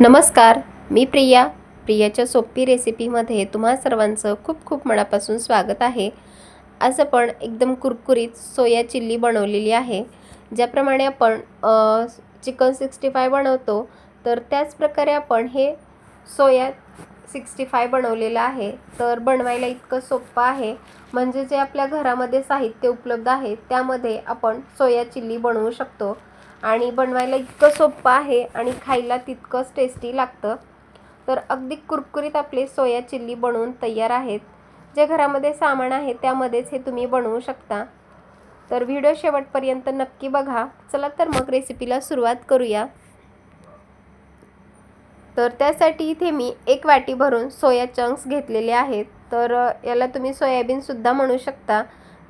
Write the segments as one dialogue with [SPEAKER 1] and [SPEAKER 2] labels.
[SPEAKER 1] नमस्कार, मी प्रियाच्या सोपी रेसिपीमध्ये तुम्हा सर्वांचं खूप खूप मनापासून स्वागत आहे। आज आपण एकदम कुरकुरीत सोया चिल्ली बनवलेली आहे। ज्याप्रमाणे आपण चिकन 65 बनवतो, तर त्याच प्रकारे आपण हे सोया 65 बनवलेलं आहे। तर बनवायला इतकं सोपं आहे, म्हणजे जे आपल्या घरामध्ये साहित्य उपलब्ध आहे त्यामध्ये आपण सोया चिल्ली बनवू शकतो आणि बनवायला इतकं सोपं आहे आणि खायला तितकंच टेस्टी लागतं। तर अगदी कुरकुरीत आपले सोया चिल्ली बनवून तयार आहेत। जे घरामध्ये सामान आहे त्यामध्येच हे तुम्ही बनवू शकता। तर व्हिडिओ शेवटपर्यंत नक्की बघा। चला तर मग रेसिपीला सुरुवात करूया। तर त्यासाठी इथे मी 1 वाटी भरून सोया चंक्स घेतलेले आहेत। तर याला तुम्ही सोयाबीन सुद्धा म्हणू शकता।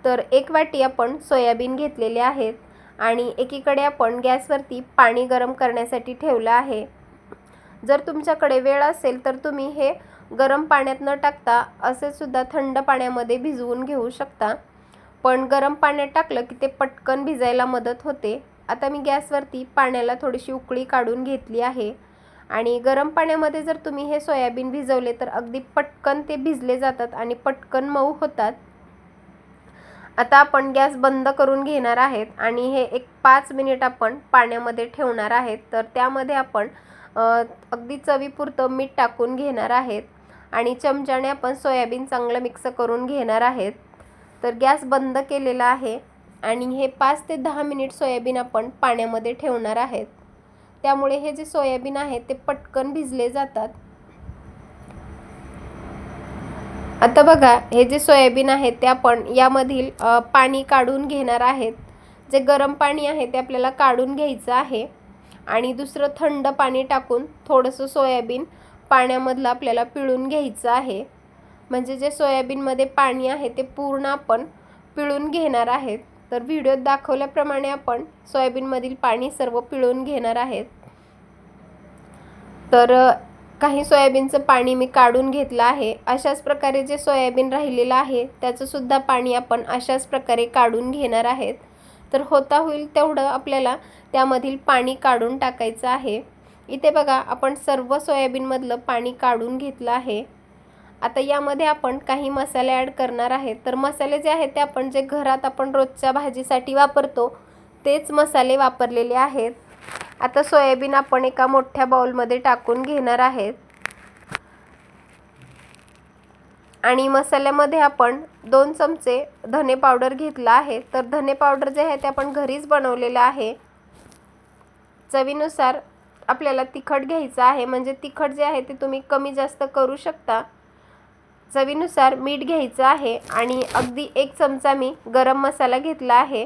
[SPEAKER 1] तर 1 वाटी आपण सोयाबीन घेतलेले आहेत आणि एकीकडे आपण गॅसवरती पाणी गरम करण्यासाठी ठेवलं आहे। जर तुमच्याकडे वेळ असेल तर तुम्ही हे गरम पाण्यात न टाकता असे सुद्धा थंड पाण्यामध्ये भिजवून घेऊ शकता, पण गरम पाण्यात टाकलं की ते पटकन भिजायला मदत होते। आता मी गॅसवरती पाण्याला थोडीशी उकळी काढून घेतली आहे आणि गरम पाण्यामध्ये जर तुम्ही हे सोयाबीन भिजवले तर अगदी पटकन ते भिजले जातात आणि पटकन मऊ होतात। आता आपण गॅस बंद करून घेणार आहेत आणि हे एक 5 मिनिट आपण पाण्यामध्ये ठेवणार आहेत। तर त्यामध्ये आपण अगदी चवीपुरतं मीठ टाकून घेणार आहेत आणि चमच्याने आपण सोयाबीन चांगलं मिक्स करून घेणार आहेत। तर गॅस बंद केलेला आहे आणि हे 5 ते 10 मिनिट सोयाबीन आपण पाण्यामध्ये ठेवणार आहेत। त्यामुळे हे जे सोयाबीन आहे ते पटकन भिजले जातात। आता बघा, हे जे सोयाबीन आहे ते आपण यामधील पाणी काढून घेणार आहेत। जे गरम पाणी आहे ते आपल्याला काढून घ्यायचं आहे आणि दुसरं थंड पाणी टाकून थोडंसं सोयाबीन पाण्यामधलं आपल्याला पिळून घ्यायचं आहे। म्हणजे जे सोयाबीनमध्ये पाणी आहे ते पूर्ण आपण पिळून घेणार आहेत। तर व्हिडिओत दाखवल्याप्रमाणे आपण सोयाबीनमधील पाणी सर्व पिळून घेणार आहेत। तर काही सोयाबीनचं पाणी मी काढून घेतलं आहे। अशाच प्रकारे जे सोयाबीन राहिलेलं आहे त्याचं सुद्धा पाणी आपण अशाच प्रकारे काढून घेणार आहेत। तर होता होईल तेवढं आपल्याला त्यामधील पाणी काढून टाकायचं आहे। इथे बघा, आपण सर्व सोयाबीनमधलं पाणी काढून घेतलं आहे। आता यामध्ये आपण काही मसाले ॲड करणार आहेत। तर मसाले जे आहेत ते आपण जे घरात आपण रोजच्या भाजीसाठी वापरतो तेच मसाले वापरलेले आहेत। आता सोयाबीन आपण एका मोठ्या बाउलमध्ये टाकून घेणार आहेत आणि मसाल्यामध्ये आपण 2 चमचे धने पावडर घेतला आहे। तर धने पावडर जे आहे ते आपण घरीच बनवलेलं आहे। चवीनुसार आपल्याला तिखट घ्यायचं आहे, म्हणजे तिखट जे आहे ते तुम्ही कमी जास्त करू शकता। चवीनुसार मीठ घ्यायचं आहे आणि अगदी 1 चमचा मी गरम मसाला घेतला आहे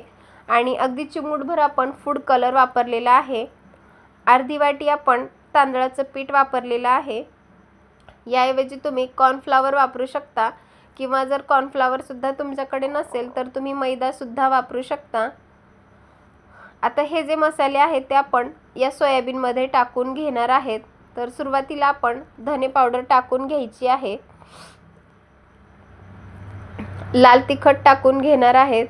[SPEAKER 1] आणि अगदी चिमूटभर आपण फूड कलर वापरलेला आहे। अर्धी वाटी आपण तांदळाचं पीठ वापरलेलं आहे। याऐवजी तुम्ही कॉर्नफ्लॉवर वापरू शकता किंवा जर कॉर्नफ्लॉवर सुद्धा तुमच्याकडे नसेल तर तुम्ही मैदा सुद्धा वापरू शकता। आता हे जे मसाले आहेत ते आपण या सोयाबीनमध्ये टाकून घेणार आहेत। तर सुरुवातीला आपण धने पावडर टाकून घ्यायची आहे। लाल तिखट टाकून घेणार आहेत।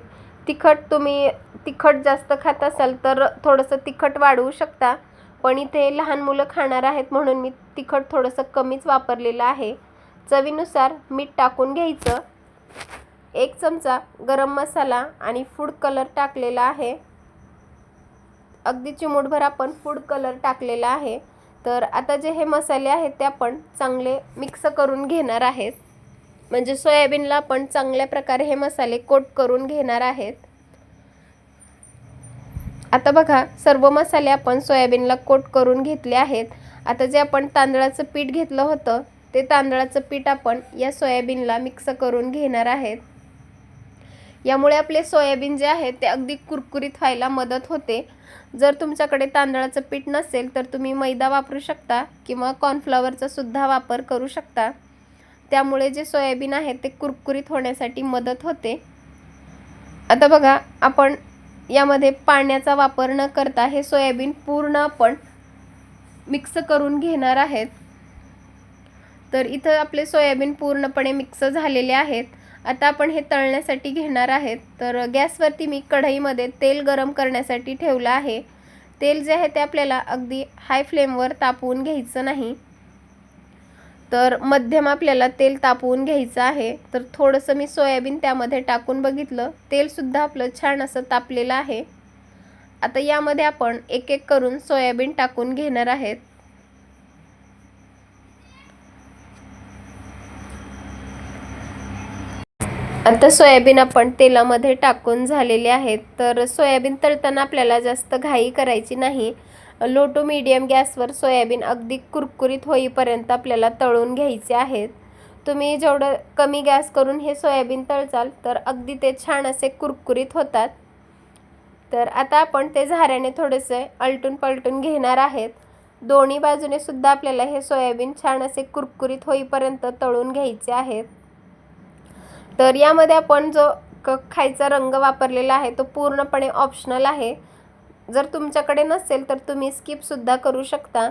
[SPEAKER 1] तुम्ही तिखट जास्त खात असाल तर थोडंसं तिखट वाढवू शकता, पण इथे लहान मुलं खाणार आहेत म्हणून मी तिखट थोडंसं कमीच वापरलेलं आहे। चवीनुसार मीठ टाकून घ्यायचं। 1 चमचा गरम मसाला आणि फूड कलर टाकलेला आहे। अगदी चिमूटभर आपण फूड कलर टाकलेला आहे। तर आता जे हे मसाले आहेत ते आपण चांगले मिक्स करून घेणार आहेत, म्हणजे सोयाबीनला आपण चांगल्या प्रकारे हे मसाले कोट करून घेणार आहेत। आता बघा, सर्व मसाले आपण सोयाबीनला कोट करून घेतले आहेत। आता जे आपण तांदळाचं पीठ घेतलं होतं ते तांदळाचं पीठ आपण या सोयाबीनला मिक्स करून घेणार आहेत। यामुळे आपले सोयाबीन जे आहे ते अगदी कुरकुरीत व्हायला मदत होते। जर तुमच्याकडे तांदळाचं पीठ नसेल तर तुम्ही मैदा वापरू शकता किंवा कॉर्नफ्लॉवरचा सुद्धा वापर करू शकता। त्यामुळे जे सोयाबीन आहे ते कुरकुरीत होण्यासाठी मदत होते। आता बघा, आपण यामध्ये पाण्याचा वापर न करता हे सोयाबीन पूर्ण आपण मिक्स करून घेणार आहेत। तर इथं आपले सोयाबीन पूर्णपणे मिक्स झालेले आहेत। आता आपण हे तळण्यासाठी घेणार आहेत। तर गॅसवरती मी कढईमध्ये तेल गरम करण्यासाठी ठेवलं आहे। तेल जे आहे ते आपल्याला अगदी हाय फ्लेमवर तापवून घ्यायचं नाही, तर मध्यम आपल्याला तेल तापवून घ्यायचं आहे. तर थोडंसं मी सोयाबीन त्यामध्ये टाकून बघितलं, तेलसुद्धा आपलं छान असं तापलेलं आहे. आता यामध्ये आपण एक एक करून सोयाबीन टाकून घेणार आहेत. आता सोयाबीन आपण तेलामध्ये टाकून झालेले आहेत. तर सोयाबीन तळताना आपल्याला जास्त घाई करायची नाही. लो टू मीडियम गॅसवर सोयाबीन अगदी कुरकुरीत होईपर्यंत आपल्याला तळून घ्यायचे आहेत. तुम्ही जेवढं कमी गॅस करून हे सोयाबीन तळचाल तर अगदी ते छान असे कुरकुरीत होतात. तर आता आपण ते झाऱ्याने थोडेसे आलटून पलटून घेणार आहेत. दोन्ही बाजूने सुद्धा आपल्याला हे सोयाबीन छान असे कुरकुरीत होईपर्यंत तळून घ्यायचे आहेत. तर यामध्ये आपण जो खायचा रंग वापरलेला आहे तो पूर्णपणे ऑप्शनल आहे. जर तुमच्याकडे नसेल तर तुम्ही स्किपसुद्धा करू शकता.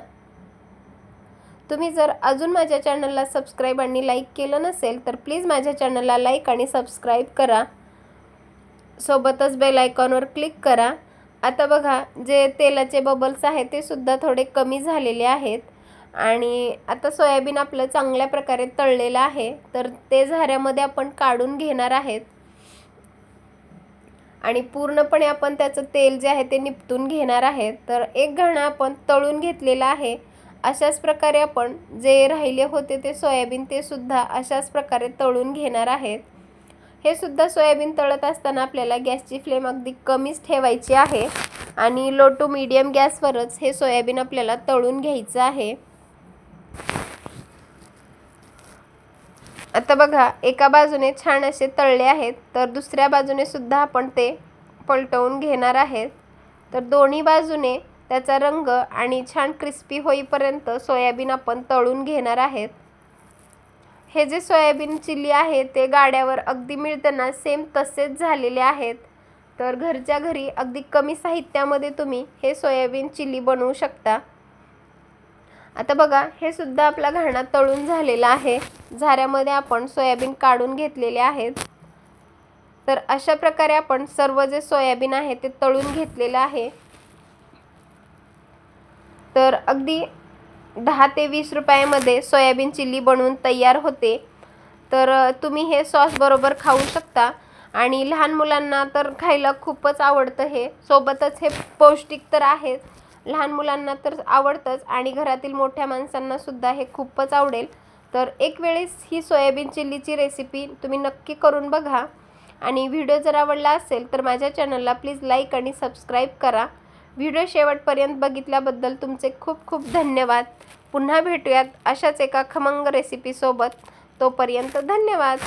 [SPEAKER 1] तुम्ही जर अजून माझ्या चॅनलला सबस्क्राईब आणि लाईक केलं नसेल तर प्लीज माझ्या चॅनलला लाईक आणि सबस्क्राईब करा. सोबतच बेल आयकॉनवर क्लिक करा. आता बघा, जे तेलाचे बबल्स आहेत ते सुद्धा थोडे कमी झालेले आहेत आणि आता सोयाबीन आपलं चांगल्या प्रकारे तळलेलं आहे. तर ते झाऱ्यामध्ये आपण काढून घेणार आहेत आणि पूर्णपणे आपण त्याचं तेल जे आहे ते निपटून घेणार आहेत. तर एक घाणा आपण तळून घेतलेला आहे. अशाच प्रकारे आपण जे राहिले होते ते सोयाबीन ते सुद्धा अशाच प्रकारे तळून घेणार आहेत. हे सुद्धा सोयाबीन तळत असताना आपल्याला गॅसची फ्लेम अगदी कमीच ठेवायची आहे आणि लो टू मीडियम गॅसवरच हे सोयाबीन आपल्याला तळून घ्यायचं आहे. आता बघा, एका बाजूने छान असे तळले आहेत तर दुसऱ्या बाजूने सुद्धा आपण ते पलटवून घेणार आहेत. तर दोन्ही बाजूने त्याचा रंग आणि छान क्रिस्पी होईपर्यंत सोयाबीन आपण तळून घेणार आहेत. हे जे सोयाबीन चिली आहे ते गाड्यावर अगदी मिळताना सेम तसेच झालेले आहेत. तर घरच्या घरी अगदी कमी साहित्यामध्ये तुम्ही हे सोयाबीन चिली बनवू शकता. आता बघा, हे सुद्धा आपला घाणा तळून झालेला आहे. झाऱ्यामध्ये आपण सोयाबीन काढून घेतलेले आहेत. तर अशा प्रकारे आपण सर्व जे सोयाबीन आहे ते तळून घेतलेलं आहे. तर अगदी 10 ते 20 रुपयामध्ये सोयाबीन चिली बनवून तयार होते. तर तुम्ही हे सॉस बरोबर खाऊ शकता आणि लहान मुलांना तर खायला खूपच आवडतं हे. सोबतच हे पौष्टिक तर आहेच, लहान मुलांना तर आवडतंच आणि घरातील मोठ्या माणसांना सुद्धा हे खूपच आवडेल. तर एक वेळेस ही सोयाबीन चिल्लीची रेसिपी तुम्ही नक्की करून बघा आणि व्हिडिओ जर आवडला असेल तर माझ्या चॅनलला प्लीज लाईक आणि सबस्क्राईब करा. व्हिडिओ शेवटपर्यंत बघितल्याबद्दल तुमचे खूप खूप धन्यवाद. पुन्हा भेटूयात अशाच एका खमंग रेसिपीसोबत. तोपर्यंत धन्यवाद.